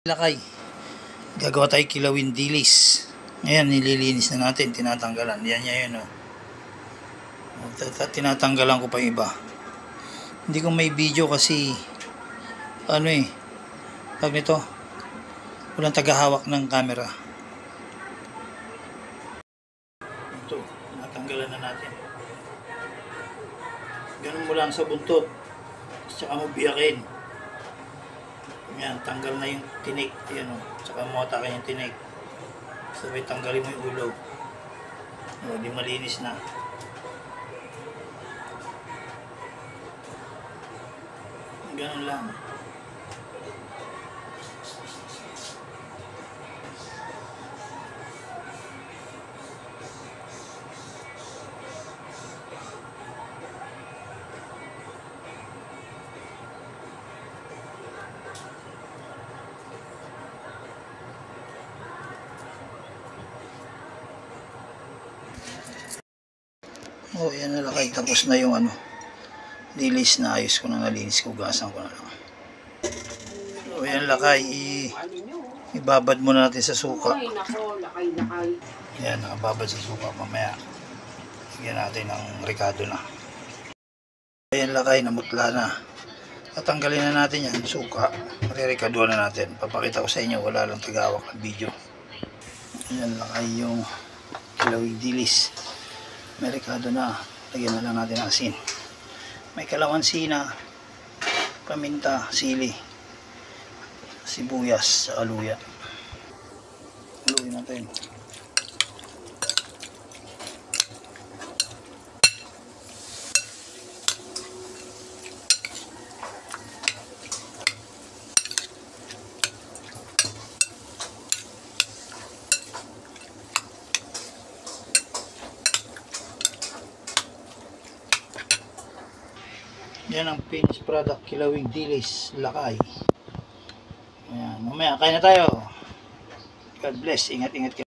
Lakay, gagawa tayo kilawin dilis. Ngayon nililinis na natin, tinatanggalan. Yan yun, oh. Tinatanggalan ko pa yung iba. Hindi ko may video kasi pag nito walang tagahawak ng camera. Ito, tinatanggalan na natin. Ganun mo lang sa buntot, tsaka mo biyakin. Yan, tanggal na yung tinik. Yan, o. Tsaka mo atakin yung tinik. Sabay tanggalin mo yung ulo. O, di malinis na. Ganun lang. Oh, yan na lakay. Tapos na yung dilis na ayos ko na, nalinis ko, gasan ko na lang. So, yan lakay. Ibabad muna natin sa suka. Yan, nakababad sa suka. Mamaya, higyan natin ng ricado na. Yan lakay, namutla na. Tatanggalin na natin yan, suka. Re-ricadoan na natin. Papakita ko sa inyo, wala lang tagawak ng video. Yan lakay yung kilawing dilis. May ricado na, lagyan na lang natin ng asin. May kalamansi na, paminta, sili, sibuyas, sa aluya. Haluin natin. Yan ang finished product, kilawing dilis, lakay. Ayan, mamaya kain na tayo. God bless, ingat-ingat kayo.